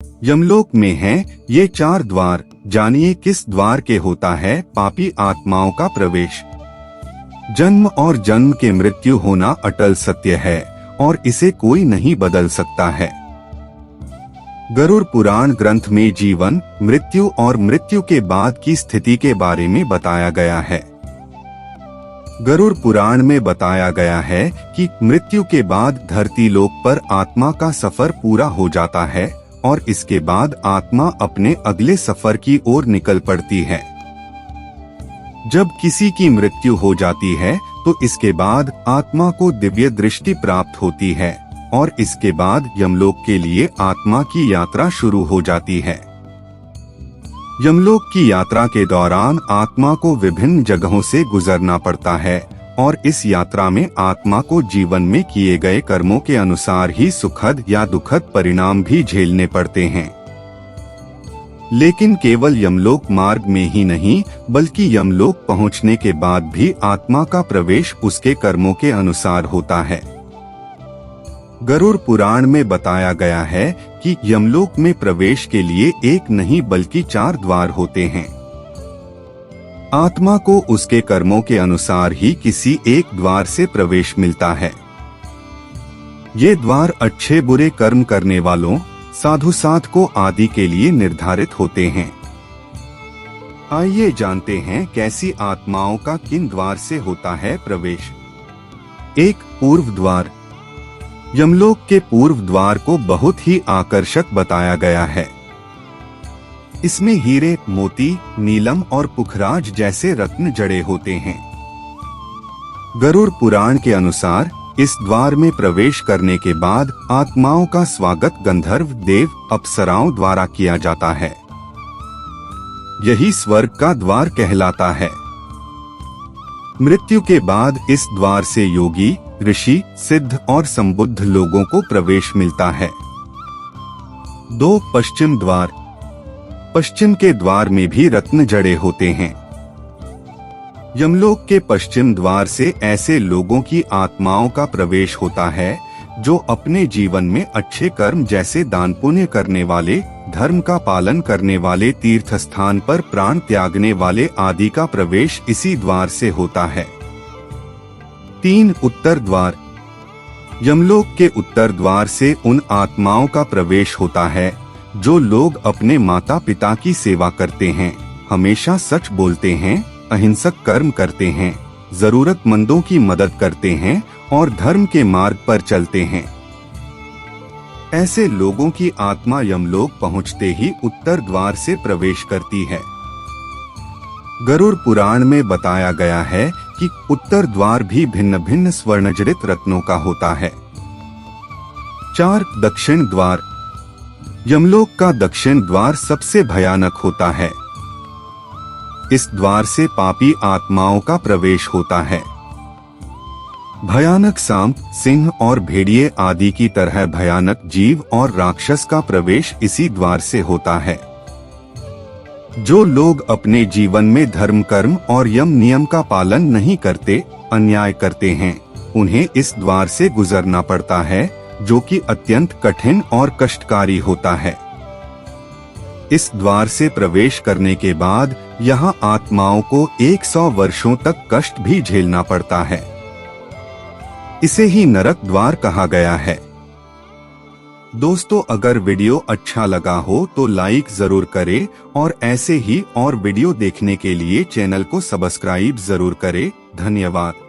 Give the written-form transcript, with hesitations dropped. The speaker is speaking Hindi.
यमलोक में हैं ये 4 द्वार। जानिए किस द्वार के होता है पापी आत्माओं का प्रवेश। जन्म और जन्म के मृत्यु होना अटल सत्य है और इसे कोई नहीं बदल सकता है। गरुड़ पुराण ग्रंथ में जीवन, मृत्यु और मृत्यु के बाद की स्थिति के बारे में बताया गया है। गरुड़ पुराण में बताया गया है कि मृत्यु के बाद धरती लोक पर आत्मा का सफर पूरा हो जाता है और इसके बाद आत्मा अपने अगले सफर की ओर निकल पड़ती है। जब किसी की मृत्यु हो जाती है तो इसके बाद आत्मा को दिव्य दृष्टि प्राप्त होती है और इसके बाद यमलोक के लिए आत्मा की यात्रा शुरू हो जाती है। यमलोक की यात्रा के दौरान आत्मा को विभिन्न जगहों से गुजरना पड़ता है और इस यात्रा में आत्मा को जीवन में किए गए कर्मों के अनुसार ही सुखद या दुखद परिणाम भी झेलने पड़ते हैं। लेकिन केवल यमलोक मार्ग में ही नहीं बल्कि यमलोक पहुंचने के बाद भी आत्मा का प्रवेश उसके कर्मों के अनुसार होता है। गरुड़ पुराण में बताया गया है कि यमलोक में प्रवेश के लिए एक नहीं बल्कि 4 द्वार होते हैं। आत्मा को उसके कर्मों के अनुसार ही किसी एक द्वार से प्रवेश मिलता है। ये द्वार अच्छे बुरे कर्म करने वालों, साधु साधकों आदि के लिए निर्धारित होते हैं। आइए जानते हैं कैसी आत्माओं का किन द्वार से होता है प्रवेश। 1. पूर्व द्वार। यमलोक के पूर्व द्वार को बहुत ही आकर्षक बताया गया है। इसमें हीरे, मोती, नीलम और पुखराज जैसे रत्न जड़े होते हैं। गरुड़ पुराण के अनुसार इस द्वार में प्रवेश करने के बाद आत्माओं का स्वागत गंधर्व, देव, अप्सराओं द्वारा किया जाता है। यही स्वर्ग का द्वार कहलाता है। मृत्यु के बाद इस द्वार से योगी, ऋषि, सिद्ध और संबुद्ध लोगों को प्रवेश मिलता है। 2. पश्चिम द्वार। पश्चिम के द्वार में भी रत्न जड़े होते हैं। यमलोक के पश्चिम द्वार से ऐसे लोगों की आत्माओं का प्रवेश होता है जो अपने जीवन में अच्छे कर्म जैसे दान पुण्य करने वाले, धर्म का पालन करने वाले, तीर्थ स्थान पर प्राण त्यागने वाले आदि का प्रवेश इसी द्वार से होता है। 3. उत्तर द्वार। यमलोक के उत्तर द्वार से उन आत्माओं का प्रवेश होता है जो लोग अपने माता पिता की सेवा करते हैं, हमेशा सच बोलते हैं, अहिंसक कर्म करते हैं, जरूरतमंदों की मदद करते हैं और धर्म के मार्ग पर चलते हैं। ऐसे लोगों की आत्मा यमलोक पहुंचते ही उत्तर द्वार से प्रवेश करती है। गरुड़ पुराण में बताया गया है कि उत्तर द्वार भी भिन्न भिन्न स्वर्णजड़ित रत्नों का होता है। 4. दक्षिण द्वार। यमलोक का दक्षिण द्वार सबसे भयानक होता है। इस द्वार से पापी आत्माओं का प्रवेश होता है। भयानक सांप, सिंह और भेड़िए आदि की तरह भयानक जीव और राक्षस का प्रवेश इसी द्वार से होता है। जो लोग अपने जीवन में धर्म कर्म और यम नियम का पालन नहीं करते, अन्याय करते हैं, उन्हें इस द्वार से गुजरना पड़ता है जो कि अत्यंत कठिन और कष्टकारी होता है। इस द्वार से प्रवेश करने के बाद यहाँ आत्माओं को 100 वर्षों तक कष्ट भी झेलना पड़ता है। इसे ही नरक द्वार कहा गया है। दोस्तों, अगर वीडियो अच्छा लगा हो तो लाइक जरूर करें और ऐसे ही और वीडियो देखने के लिए चैनल को सब्सक्राइब जरूर करें। धन्यवाद।